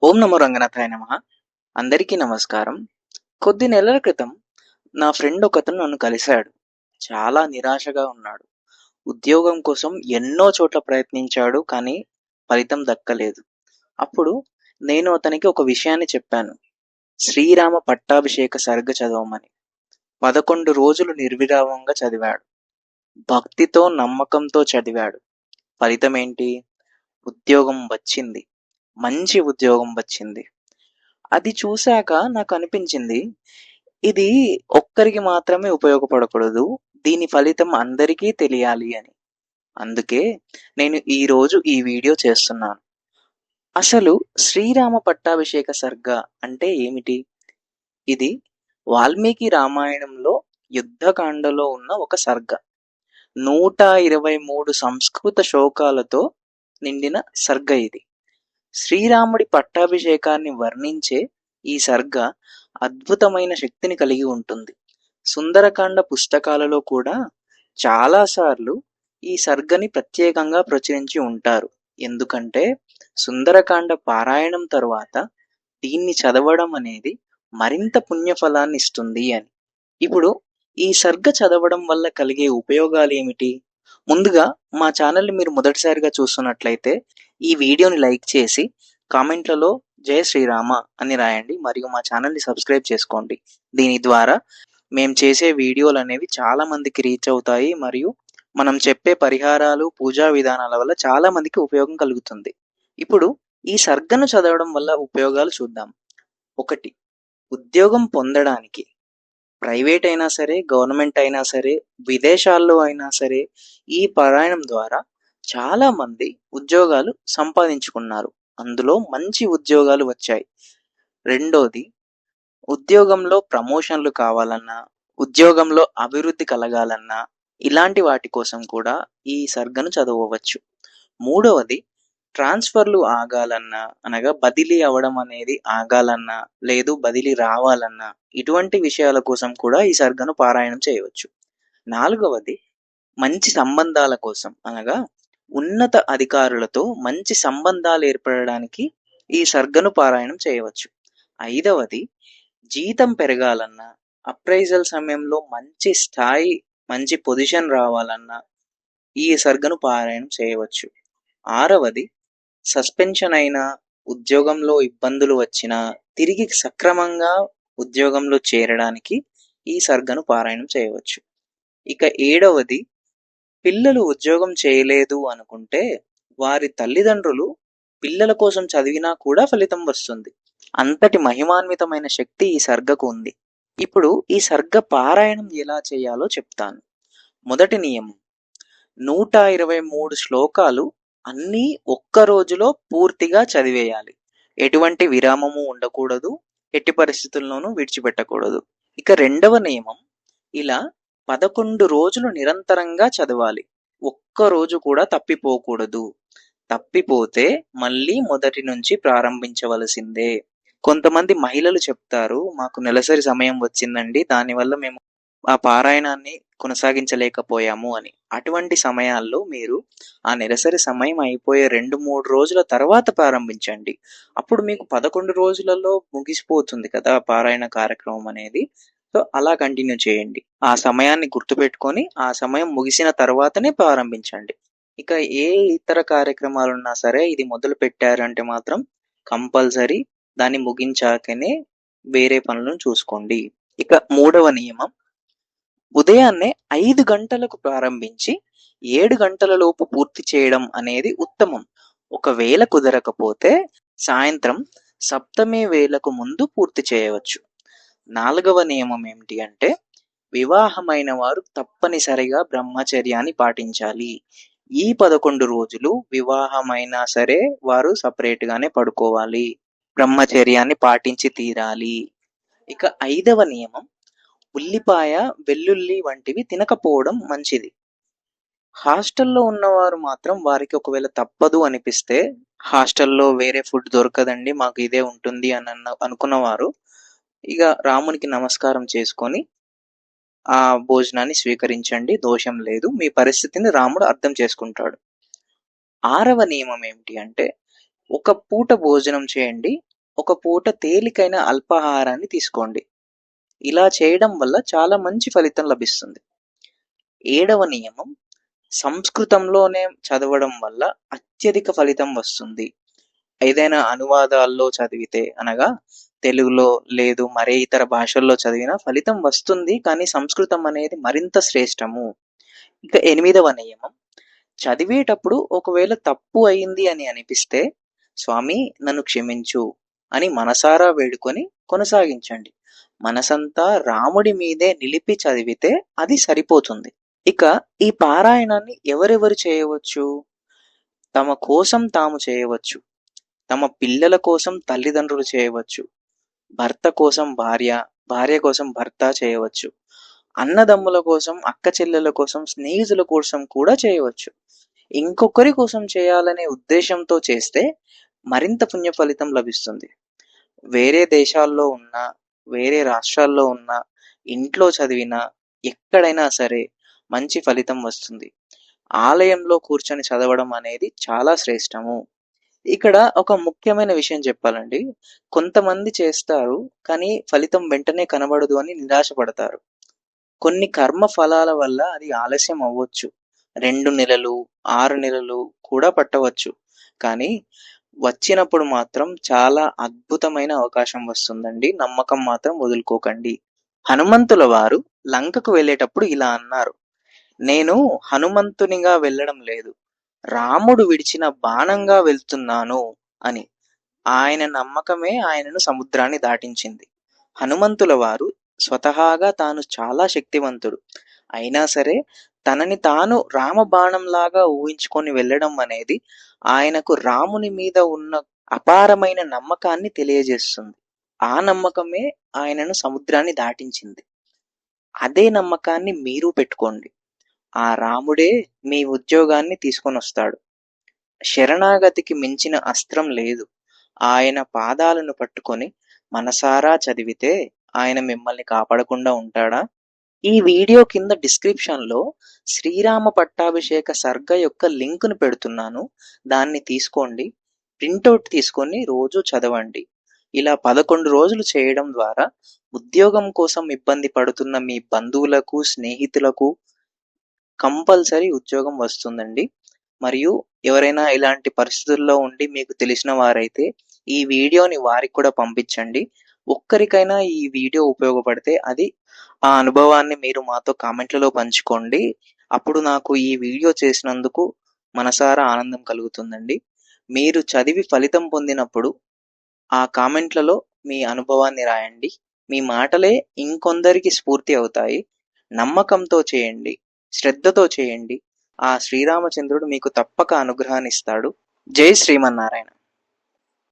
ఓం నమో రంగనాథాయ నమః. అందరికీ నమస్కారం. కొద్ది నెలల క్రితం నా ఫ్రెండ్ ఒకతను నన్ను కలిశాడు. చాలా నిరాశగా ఉన్నాడు. ఉద్యోగం కోసం ఎన్నో చోట్ల ప్రయత్నించాడు. కానీ ఫలితం దక్కలేదు. అప్పుడు నేను అతనికి ఒక విషయాన్ని చెప్పాను. శ్రీరామ పట్టాభిషేక సర్గ చదవమని. 11 రోజులు నిర్విరామంగా చదివాడు. భక్తితో, నమ్మకంతో చదివాడు. ఫలితమేంటి? ఉద్యోగం వచ్చింది. మంచి ఉద్యోగం వచ్చింది. అది చూశాక నాకనిపించింది, ఇది ఒక్కరికి మాత్రమే ఉపయోగపడకూడదు. దీని ఫలితం అందరికీ తెలియాలి అని. అందుకే నేను ఈరోజు ఈ వీడియో చేస్తున్నాను. అసలు శ్రీరామ పట్టాభిషేక సర్గ అంటే ఏమిటి? ఇది వాల్మీకి రామాయణంలో యుద్ధకాండలో ఉన్న ఒక సర్గ. 123 సంస్కృత శ్లోకాలతో నిండిన సర్గ ఇది. శ్రీరాముడి పట్టాభిషేకాన్ని వర్ణించే ఈ సర్గ అద్భుతమైన శక్తిని కలిగి ఉంటుంది. సుందరకాండ పుస్తకాలలో కూడా చాలాసార్లు ఈ సర్గని ప్రత్యేకంగా ప్రచురించి ఉంటారు. ఎందుకంటే సుందరకాండ పారాయణం తరువాత దీన్ని చదవడం అనేది మరింత పుణ్యఫలాన్ని ఇస్తుంది అని. ఇప్పుడు ఈ సర్గ చదవడం వల్ల కలిగే ఉపయోగాలు ఏమిటి? ముందుగా మా ఛానల్ని మీరు మొదటిసారిగా చూస్తున్నట్లయితే ఈ వీడియోని లైక్ చేసి కామెంట్లలో జై శ్రీరామ అని రాయండి. మరియు మా ఛానల్ని సబ్స్క్రైబ్ చేసుకోండి. దీని ద్వారా మేము చేసే వీడియోలు అనేవి చాలా మందికి రీచ్ అవుతాయి. మరియు మనం చెప్పే పరిహారాలు, పూజా విధానాల వల్ల చాలా మందికి ఉపయోగం కలుగుతుంది. ఇప్పుడు ఈ సర్గను చదవడం వల్ల ఉపయోగాలు చూద్దాం. 1. ఉద్యోగం పొందడానికి ప్రైవేట్ అయినా సరే, గవర్నమెంట్ అయినా సరే, విదేశాల్లో అయినా సరే ఈ పారాయణం ద్వారా చాలా మంది ఉద్యోగాలు సంపాదించుకున్నారు. అందులో మంచి ఉద్యోగాలు వచ్చాయి. 2. ఉద్యోగంలో ప్రమోషన్లు కావాలన్నా, ఉద్యోగంలో అభివృద్ధి కలగాలన్నా ఇలాంటి వాటి కోసం కూడా ఈ సర్గను చదవవచ్చు. 3. ట్రాన్స్ఫర్లు ఆగాలన్నా, అనగా బదిలీ అవ్వడం అనేది ఆగాలన్నా, లేదు బదిలీ రావాలన్నా ఇటువంటి విషయాల కోసం కూడా ఈ సర్గను పారాయణం చేయవచ్చు. 4. మంచి సంబంధాల కోసం, అనగా ఉన్నత అధికారులతో మంచి సంబంధాలు ఏర్పడడానికి ఈ సర్గను పారాయణం చేయవచ్చు. 5. జీతం పెరగాలన్నా, అప్రైజల్ సమయంలో మంచి స్థాయి, మంచి పొజిషన్ రావాలన్నా ఈ సర్గను పారాయణం చేయవచ్చు. 6. సస్పెన్షన్ అయినా, ఉద్యోగంలో ఇబ్బందులు వచ్చినా తిరిగి సక్రమంగా ఉద్యోగంలో చేరడానికి ఈ సర్గను పారాయణం చేయవచ్చు. ఇక 7. పిల్లలు ఉద్యోగం చేయలేదు అనుకుంటే వారి తల్లిదండ్రులు పిల్లల కోసం చదివినా కూడా ఫలితం వస్తుంది. అంతటి మహిమాన్వితమైన శక్తి ఈ సర్గకు ఉంది. ఇప్పుడు ఈ సర్గ పారాయణం ఎలా చేయాలో చెప్తాను. మొదటి నియమం, 123 శ్లోకాలు అన్నీ ఒక్క రోజులో పూర్తిగా చదివేయాలి. ఎటువంటి విరామము ఉండకూడదు, ఎట్టి పరిస్థితుల్లోనూ విడిచిపెట్టకూడదు. ఇక 2వ నియమం, ఇలా 11 రోజులు నిరంతరంగా చదవాలి. ఒక్క రోజు కూడా తప్పిపోకూడదు. తప్పిపోతే మళ్ళీ మొదటి నుంచి ప్రారంభించవలసిందే. కొంతమంది మహిళలు చెప్తారు, మాకు నెలసరి సమయం వచ్చిందండి, దానివల్ల మేము ఆ పారాయణాన్ని కొనసాగించలేకపోయాము అని. అటువంటి సమయాల్లో మీరు ఆ నెలసరి సమయం అయిపోయే 2-3 రోజుల తర్వాత ప్రారంభించండి. అప్పుడు మీకు 11 రోజులలో ముగిసిపోతుంది కదా పారాయణ కార్యక్రమం అనేది. సో అలా కంటిన్యూ చేయండి. ఆ సమయాన్ని గుర్తుపెట్టుకొని ఆ సమయం ముగిసిన తర్వాతనే ప్రారంభించండి. ఇక ఏ ఇతర కార్యక్రమాలున్నా సరే ఇది మొదలు పెట్టారంటే మాత్రం కంపల్సరీ దాన్ని ముగించాకనే వేరే పనులను చూసుకోండి. ఇక 3వ నియమం, ఉదయాన్నే 5 గంటలకు ప్రారంభించి 7 గంటల లోపు పూర్తి చేయడం అనేది ఉత్తమం. ఒకవేళ కుదరకపోతే సాయంత్రం సప్తమి వేళకు ముందు పూర్తి చేయవచ్చు. 4వ నియమం ఏమిటి అంటే, వివాహమైన వారు తప్పనిసరిగా బ్రహ్మచర్యాన్ని పాటించాలి. ఈ 11 రోజులు వివాహమైనా సరే వారు సపరేట్ గానే పడుకోవాలి. బ్రహ్మచర్యాన్ని పాటించి తీరాలి. ఇక 5వ నియమం, ఉల్లిపాయ, వెల్లుల్లి వంటివి తినకపోవడం మంచిది. హాస్టల్లో ఉన్నవారు మాత్రం వారికి ఒకవేళ తప్పదు అనిపిస్తే, హాస్టల్లో వేరే ఫుడ్ దొరకదండి మాకు ఇదే ఉంటుంది అని అనుకున్నవారు ఇక రామునికి నమస్కారం చేసుకొని ఆ భోజనాన్ని స్వీకరించండి. దోషం లేదు. మీ పరిస్థితిని రాముడు అర్థం చేసుకుంటాడు. 6వ నియమం ఏమిటి అంటే, ఒక పూట భోజనం చేయండి. ఒక పూట తేలికైన అల్పాహారాన్ని తీసుకోండి. ఇలా చేయడం వల్ల చాలా మంచి ఫలితం లభిస్తుంది. 7వ నియమం సంస్కృతంలోనే చదవడం వల్ల అత్యధిక ఫలితం వస్తుంది. ఏదైనా అనువాదాల్లో చదివితే అనగా తెలుగులో లేదు మరే ఇతర భాషల్లో చదివినా ఫలితం వస్తుంది. కానీ సంస్కృతం అనేది మరింత శ్రేష్టము. ఇక 8వ నియమం చదివేటప్పుడు ఒకవేళ తప్పు అయింది అని అనిపిస్తే స్వామి నన్ను క్షమించు అని మనసారా వేడుకొని కొనసాగించండి. మనసంతా రాముడి మీదే నిలిపి చదివితే అది సరిపోతుంది. ఇక ఈ పారాయణాన్ని ఎవరెవరు చేయవచ్చు? తమ కోసం తాము చేయవచ్చు. తమ పిల్లల కోసం తల్లిదండ్రులు చేయవచ్చు. భర్త కోసం భార్య, భార్య కోసం భర్త చేయవచ్చు. అన్నదమ్ముల కోసం, అక్క చెల్లెల కోసం, స్నేహితుల కోసం కూడా చేయవచ్చు. ఇంకొకరి కోసం చేయాలనే ఉద్దేశంతో చేస్తే మరింత పుణ్య ఫలితం లభిస్తుంది. వేరే దేశాల్లో ఉన్నా, వేరే రాష్ట్రాల్లో ఉన్నా, ఇంట్లో చదివినా, ఎక్కడైనా సరే మంచి ఫలితం వస్తుంది. ఆలయంలో కూర్చొని చదవడం అనేది చాలా శ్రేష్టము. ఇక్కడ ఒక ముఖ్యమైన విషయం చెప్పాలండి. కొంతమంది చేస్తారు, కానీ ఫలితం వెంటనే కనబడదు అని నిరాశపడతారు. కొన్ని కర్మ ఫలాల వల్ల అది ఆలస్యం అవ్వచ్చు. 2 నెలలు, 6 నెలలు కూడా పట్టవచ్చు. కానీ వచ్చినప్పుడు మాత్రం చాలా అద్భుతమైన అవకాశం వస్తుందండి. నమ్మకం మాత్రం వదులుకోకండి. హనుమంతుల వారు లంకకు వెళ్ళేటప్పుడు ఇలా అన్నారు, నేను హనుమంతునిగా వెళ్ళడం లేదు, రాముడు విడిచిన బాణంగా వెళ్తున్నాను అని. ఆయన నమ్మకమే ఆయనను సముద్రాన్ని దాటించింది. హనుమంతుల వారు స్వతహాగా తాను చాలా శక్తివంతుడు. అయినా సరే తనని తాను రామబాణంలాగా ఊహించుకొని వెళ్ళడం అనేది ఆయనకు రాముని మీద ఉన్న అపారమైన నమ్మకాన్ని తెలియజేస్తుంది. ఆ నమ్మకమే ఆయనను సముద్రాన్ని దాటించింది. అదే నమ్మకాన్ని మీరు పెట్టుకోండి. ఆ రాముడే మీ ఉద్యోగాన్ని తీసుకొనొస్తాడు. శరణాగతికి మించిన అస్త్రం లేదు. ఆయన పాదాలను పట్టుకొని మనసారా చదివితే ఆయన మిమ్మల్ని కాపాడకుండా ఉంటాడా? ఈ వీడియో కింద డిస్క్రిప్షన్లో శ్రీరామ పట్టాభిషేక సర్గ యొక్క లింకును పెడుతున్నాను. దాన్ని తీసుకోండి. ప్రింటౌట్ తీసుకొని రోజు చదవండి. ఇలా 11 రోజులు చేయడం ద్వారా ఉద్యోగం కోసం ఇబ్బంది పడుతున్న మీ బంధువులకు, స్నేహితులకు కంపల్సరీ ఉద్యోగం వస్తుందండి. మరియు ఎవరైనా ఇలాంటి పరిస్థితుల్లో ఉండి మీకు తెలిసిన వారైతే ఈ వీడియోని వారికి కూడా పంపించండి. ఒక్కరికైనా ఈ వీడియో ఉపయోగపడితే అది ఆ అనుభవాన్ని మీరు మాతో కామెంట్లలో పంచుకోండి. అప్పుడు నాకు ఈ వీడియో చేసినందుకు మనసారా ఆనందం కలుగుతుందండి. మీరు చదివి ఫలితం పొందినప్పుడు ఆ కామెంట్లలో మీ అనుభవాన్ని రాయండి. మీ మాటలే ఇంకొందరికి స్ఫూర్తి అవుతాయి. నమ్మకంతో చేయండి, శ్రద్ధతో చేయండి. ఆ శ్రీరామచంద్రుడు మీకు తప్పక అనుగ్రహాన్ని ఇస్తాడు. జై శ్రీమన్నారాయణ.